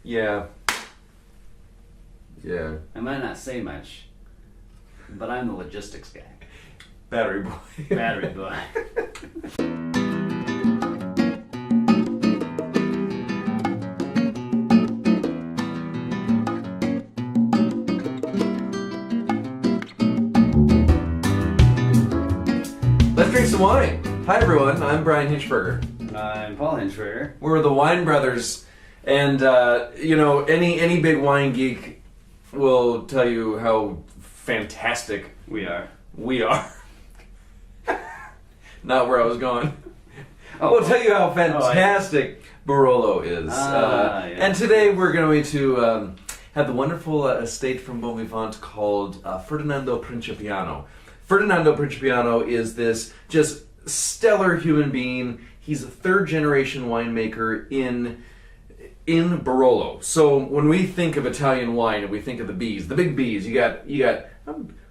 Yeah. Yeah. I might not say much, but I'm the logistics guy. Battery boy. Battery boy. Let's drink some wine. Hi everyone, I'm Bryan Hinschberger. I'm Paul Hinschberger. We're the Wine Brothers, and any big wine geek will tell you how fantastic We are. we are. Not where I was going. Oh. We'll tell you how fantastic Barolo is. Yeah. And today we're going to have the wonderful estate from Bon Vivant called Ferdinando Principiano. Ferdinando Principiano is this just stellar human being. He's a third-generation winemaker in Barolo. So when we think of Italian wine and we think of the B's, the big B's, you got.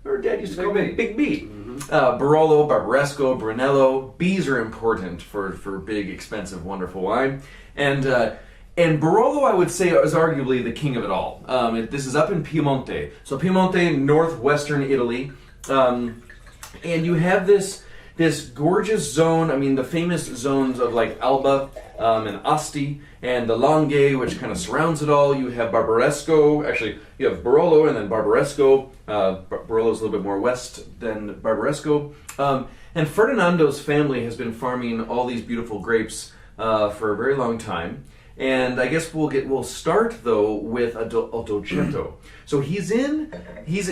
Our dad used to call me Big B. Mm-hmm. Barolo, Barbaresco, Brunello. B's are important for big, expensive, wonderful wine. And Barolo, I would say, is arguably the king of it all. This is up in Piemonte. So Piemonte, northwestern Italy. And you have this gorgeous zone. I mean, the famous zones of like Alba and Asti and the Langhe, which kind of surrounds it all. You have Barbaresco. Actually, you have Barolo and then Barbaresco. Barolo's a little bit more west than Barbaresco. And Ferdinando's family has been farming all these beautiful grapes for a very long time. And I guess we'll start though with a Dolcetto. So he's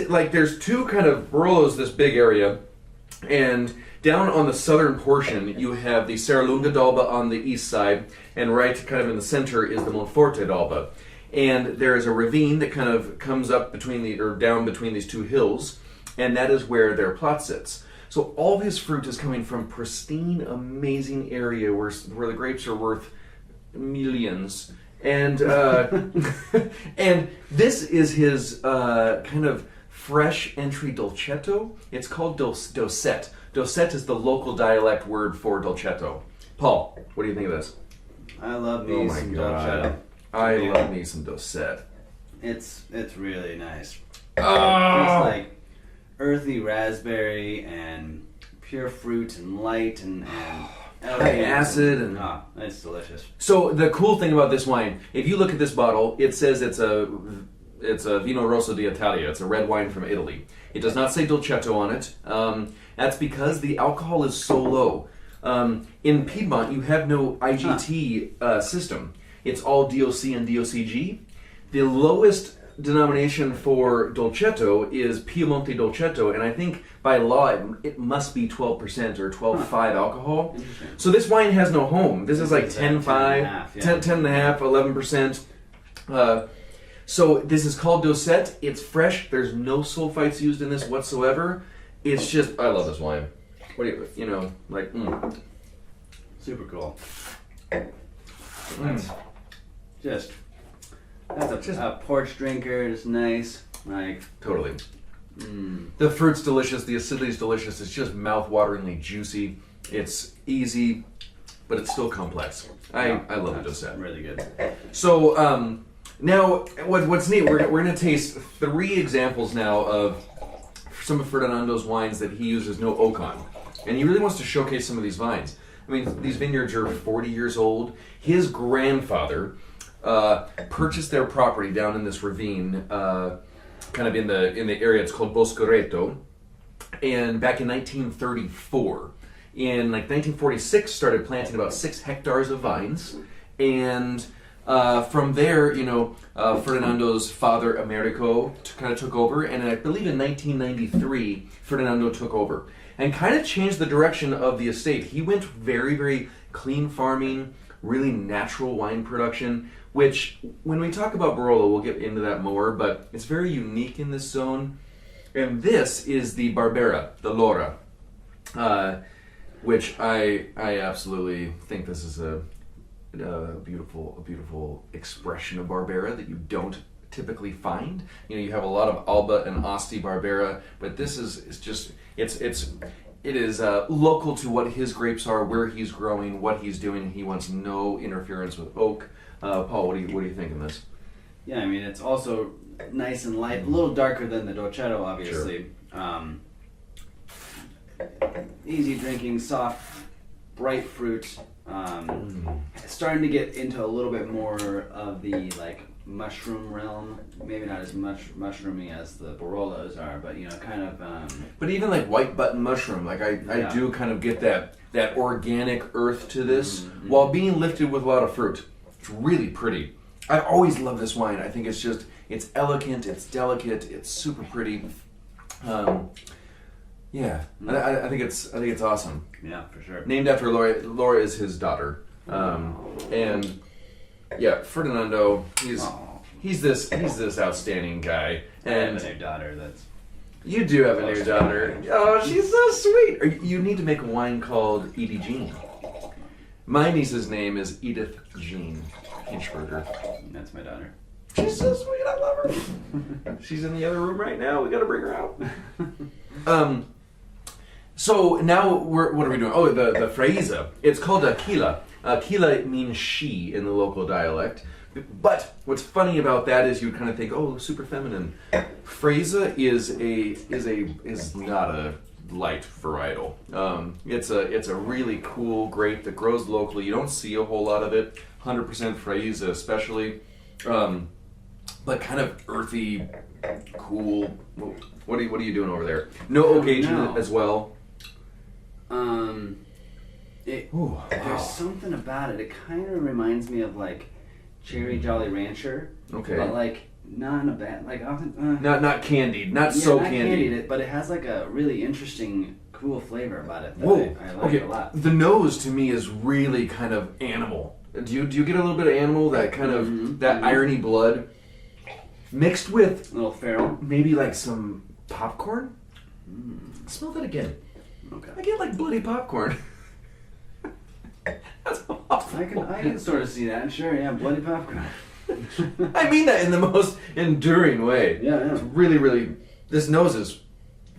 like, there's two kind of Barolos, this big area, and down on the southern portion you have the Serralunga d'Alba on the east side, and right kind of in the center is the Monforte d'Alba. And there is a ravine that kind of comes up down between these two hills, and that is where their plot sits. So all of his fruit is coming from pristine, amazing area where the grapes are worth millions, and and this is his kind of fresh entry Dolcetto. It's called Docet. Docet is the local dialect word for Dolcetto. Paul, what do you think of this? I love me some Dolcetto. I love me some Docet. It's really nice. Oh! It's like earthy raspberry and pure fruit and light and high acid and it's delicious. So the cool thing about this wine, if you look at this bottle, it says it's a Vino Rosso d'Italia. It's a red wine from Italy. It does not say Dolcetto on it. That's because the alcohol is so low. In Piedmont, you have no IGT system. It's all DOC and DOCG. The lowest denomination for Dolcetto is Piemonte Dolcetto, and I think by law it must be 12% or 12.5 alcohol. So this wine has no home. This is like 10.5, 10.5, 11%. So this is called Docet. It's fresh. There's no sulfites used in this whatsoever. It's just, I love this wine. What do you like? Super cool. That's a porch drinker. It's nice. Like totally. The fruit's delicious. The acidity's delicious. It's just mouth-wateringly juicy. It's easy, but it's still complex. I love the Docet. Really good. So now, what's neat? We're going to taste 3 examples now of some of Ferdinando's wines that he uses no oak on, and he really wants to showcase some of these vines. I mean, these vineyards are 40 years old. His grandfather purchased their property down in this ravine, kind of in the area. It's called Boscoreto, and back in 1934, in like 1946, started planting about 6 hectares of vines, and from there, Ferdinando's father Americo kind of took over, and I believe in 1993, Ferdinando took over and kind of changed the direction of the estate. He went very, very clean farming, really natural wine production, which when we talk about Barolo, we'll get into that more, but it's very unique in this zone. And this is the Barbera, the Lora, which I absolutely think this is a beautiful expression of Barbera that you don't typically find. You have a lot of Alba and Asti Barbera, but this is just it is local to what his grapes are, where he's growing, what he's doing. He wants no interference with oak. Paul, what do you think of this? Yeah, I mean, it's also nice and light, a little darker than the Dolcetto, obviously. Easy drinking, soft, bright fruit. Starting to get into a little bit more of the like mushroom realm. Maybe not as much mushroomy as the Barolos are, but you know, kind of. But even like white button mushroom, like I do kind of get that organic earth to this, while being lifted with a lot of fruit. It's really pretty. I always love this wine. I think it's elegant, it's delicate, it's super pretty. Yeah, I think it's awesome. Yeah, for sure. Named after Laura. Laura is his daughter, and yeah, Ferdinando. He's this outstanding guy. And I have a new daughter. You do have a new daughter. Oh, she's so sweet. You need to make a wine called Edie Jean. My niece's name is Edith Jean Hinschberger. That's my daughter. She's so sweet. I love her. She's in the other room right now. We got to bring her out. So now what are we doing? Oh, the fraiza. It's called a quila. Quila means she in the local dialect. But what's funny about that is you would kind of think, oh, super feminine. Fraiza is not a light varietal. It's a really cool grape that grows locally. You don't see a whole lot of it. 100% Fraiza especially. But kind of earthy, cool. What are you doing over there? No occasion as well. There's something about it. It kind of reminds me of like Cherry Jolly Rancher. Okay. But like not in a bad like often. Not candied. Not candied. But it has like a really interesting, cool flavor about it. Whoa. I like it a lot. The nose to me is really kind of animal. Do you get a little bit of animal? That kind of that irony blood mixed with a little feral. Maybe like some popcorn. Smell that again. Okay. I get like bloody popcorn. That's awful. I can sort of see that. Sure, yeah, bloody popcorn. I mean that in the most enduring way. Yeah. It's really, really. This nose is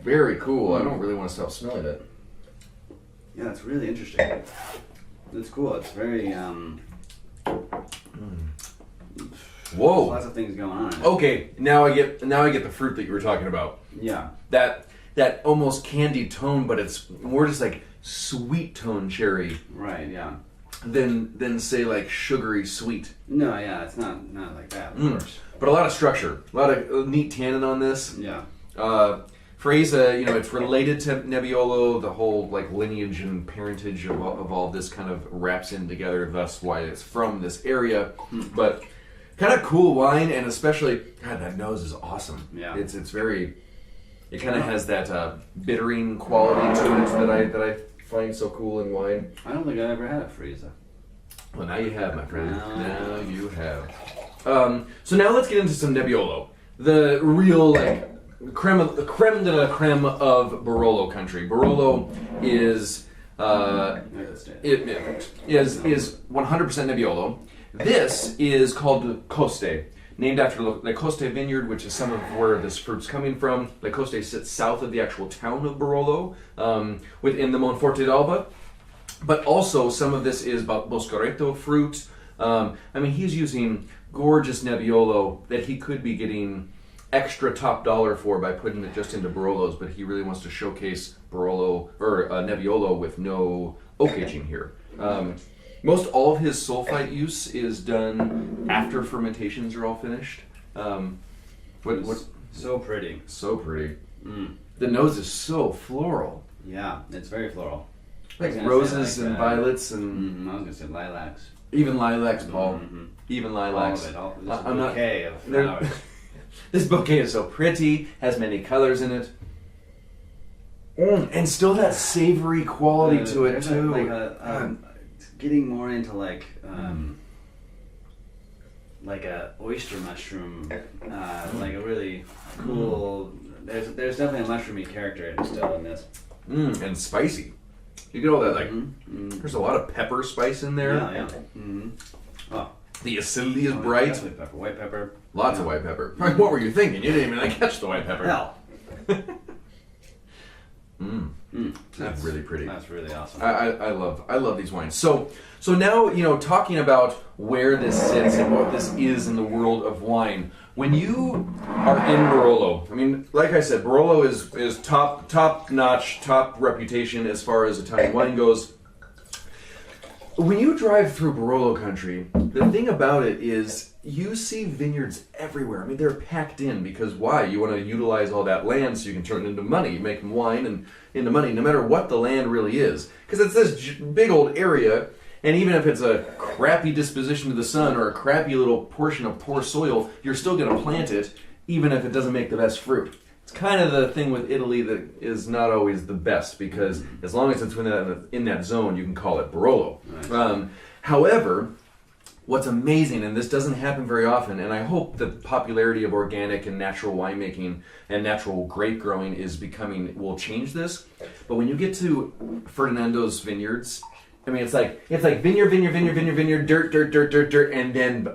very cool. I don't really want to stop smelling it. Yeah, it's really interesting. It's cool. It's very. Whoa. Lots of things going on. Okay, now I get the fruit that you were talking about. Yeah. That almost candy tone, but it's more just like sweet tone cherry. Right. Yeah. Than say like sugary sweet. No. Yeah. It's not like that. Of course. But a lot of structure, a lot of neat tannin on this. Yeah. Fraiza, it's related to Nebbiolo. The whole like lineage and parentage of all this kind of wraps in together. Thus, why it's from this area. But kind of cool wine, and especially God, that nose is awesome. Yeah. It's very. It kind of has that bittering quality to it that I find so cool in wine. I don't think I've ever had a Fraiza. Well, now you have, my friend. Now you have. So now let's get into some Nebbiolo. The real creme de la creme of Barolo country. Barolo is is 100% Nebbiolo. This is called Le Coste, named after Le Coste Vineyard, which is some of where this fruit's coming from. Le Coste sits south of the actual town of Barolo, within the Monforte d'Alba. But also, some of this is Boscareto fruit. He's using gorgeous Nebbiolo that he could be getting extra top dollar for by putting it just into Barolos, but he really wants to showcase Barolo or Nebbiolo with no oak aging here. Most all of his sulfite use is done after fermentations are all finished. So pretty. So pretty. The nose is so floral. Yeah, it's very floral. Like roses and violets and... I was going to say lilacs. Even lilacs, Paul. Even lilacs. All of it. This bouquet of flowers. This bouquet is so pretty, has many colors in it. And still that savory quality to it, too. Getting more into like a oyster mushroom, like a really cool. There's definitely a mushroomy character still in this. And spicy. You get all that there's a lot of pepper spice in there. Yeah. Oh, the acidity is bright. Pepper, white pepper. Lots of white pepper. What were you thinking? You didn't even catch the white pepper. Hell. That's really pretty. That's really awesome. I love these wines. So now, talking about where this sits and what this is in the world of wine. When you are in Barolo, I mean, like I said, Barolo is top notch, top reputation as far as Italian wine goes. When you drive through Barolo country, the thing about it is you see vineyards everywhere. I mean, they're packed in because why? You want to utilize all that land so you can turn it into money, make wine and into money, no matter what the land really is. Because it's this big old area, and even if it's a crappy disposition to the sun or a crappy little portion of poor soil, you're still going to plant it, even if it doesn't make the best fruit. It's kind of the thing with Italy that is not always the best, because as long as it's in that zone, you can call it Barolo. Nice. However, what's amazing, and this doesn't happen very often, and I hope the popularity of organic and natural winemaking and natural grape growing will change this. But when you get to Ferdinando's vineyards, I mean, it's like vineyard, dirt, and then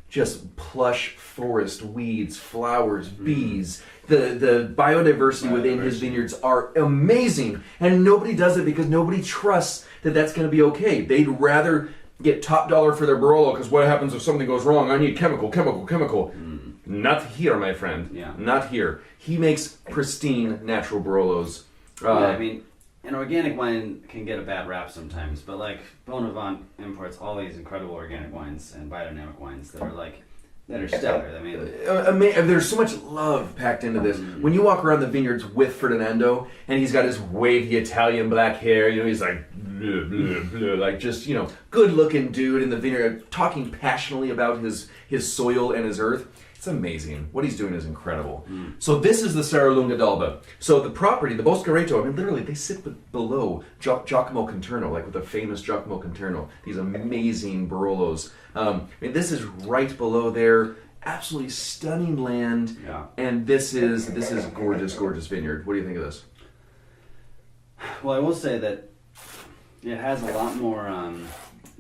just plush forest, weeds, flowers, bees. The biodiversity within his vineyards are amazing, and nobody does it because nobody trusts that that's going to be okay. They'd rather get top dollar for their Barolo, because what happens if something goes wrong? I need chemical. Not here, my friend. Yeah. Not here. He makes pristine natural Barolos. I mean, an organic wine can get a bad rap sometimes, but like Bonavent imports all these incredible organic wines and biodynamic wines that are stellar. I mean, there's so much love packed into this. When you walk around the vineyards with Ferdinando, and he's got his wavy Italian black hair, he's like, bleh, bleh, bleh, like just, good-looking dude in the vineyard, talking passionately about his soil and his earth. It's amazing. What he's doing is incredible. So this is the Serralunga d'Alba. So the property, the Boscareto, I mean, literally, they sit below Giacomo Conterno, like with the famous Giacomo Conterno. These amazing Barolos. I mean, this is right below there. Absolutely stunning land. Yeah. And this is gorgeous, gorgeous vineyard. What do you think of this? Well, I will say that it has a lot more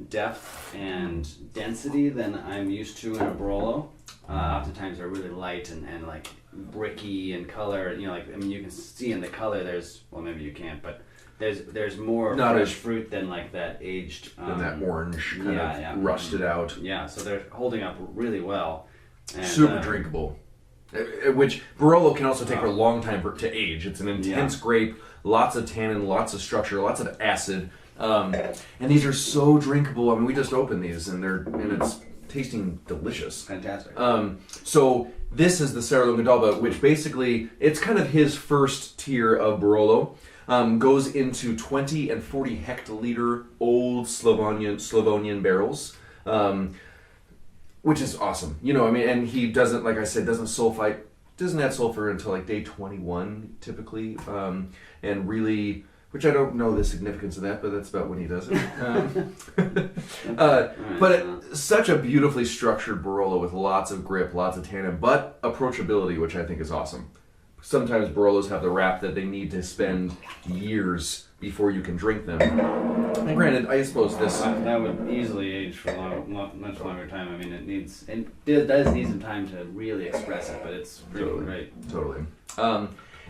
depth and density than I'm used to in a Barolo. Oftentimes they're really light and like bricky in color. You can see in the color maybe you can't, but there's more fresh fruit than like that aged. Than that orange kind of rusted out. Yeah, so they're holding up really well. And, super drinkable. Which Barolo can also take a long time to age. It's an intense grape, lots of tannin, lots of structure, lots of acid. And these are so drinkable. I mean, we just opened these and it's tasting delicious. Fantastic. So this is the Serralunga d'Alba, which basically, it's kind of his first tier of Barolo. Goes into 20 and 40 hectoliter old Slavonian barrels, which is awesome. And he doesn't, like I said, doesn't add sulfur until like day 21 typically, and really, which I don't know the significance of that, but that's about when he does it. But such a beautifully structured Barolo with lots of grip, lots of tannin, but approachability, which I think is awesome. Sometimes Barolos have the rap that they need to spend years before you can drink them. And granted, I suppose this... That would easily age for much longer time. I mean, it does need some time to really express it, but it's really great. Totally.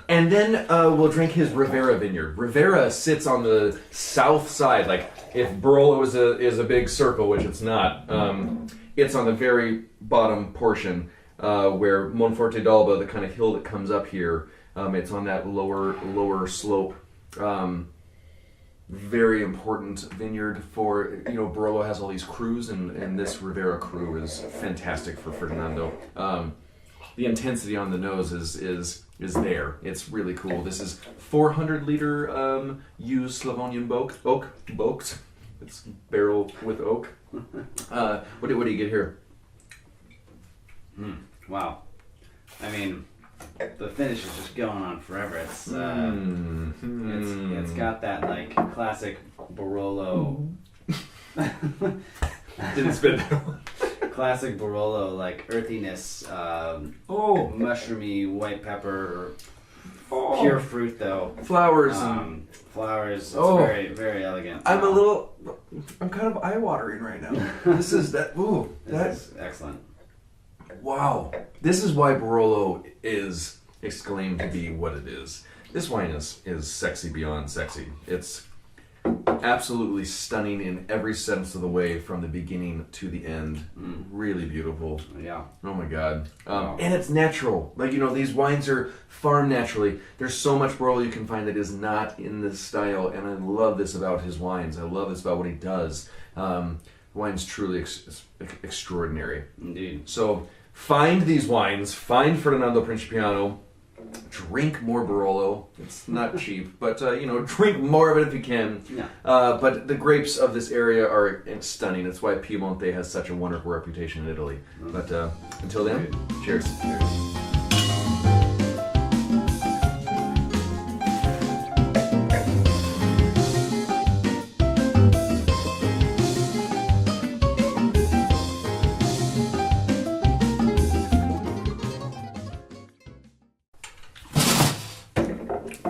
And then we'll drink his Rivera vineyard. Rivera sits on the south side. Like, if Barolo is a big circle, which it's not, it's on the very bottom portion where Monforte d'Alba, the kind of hill that comes up here, it's on that lower slope. Very important vineyard for, Barolo has all these crus, and this Rivera cru is fantastic for Ferdinando. The intensity on the nose is there. It's really cool. This is 400 liter used Slavonian oak. It's barrel with oak. What do you get here? Wow. I mean, the finish is just going on forever. It's got that like classic Barolo. Didn't spit that one. Classic Barolo, like earthiness, mushroomy white pepper, pure fruit though. Flowers. Flowers. It's very, very elegant. I'm kind of eye-watering right now. This is excellent. Wow. This is why Barolo is exclaimed to be what it is. This wine is sexy beyond sexy. It's absolutely stunning in every sense of the way, from the beginning to the end. Really beautiful. Yeah. Oh my God. Wow. And it's natural. Like, these wines are farmed naturally. There's so much Barolo you can find that is not in this style, and I love this about his wines. I love this about what he does. Wine's truly extraordinary. Indeed. So find these wines. Find Ferdinando Principiano. Drink more Barolo. It's not cheap, but drink more of it if you can. Yeah. But the grapes of this area are stunning. That's why Piemonte has such a wonderful reputation in Italy. But until then, cheers.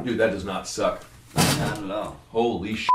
Dude, that does not suck. Not at all. Holy shit.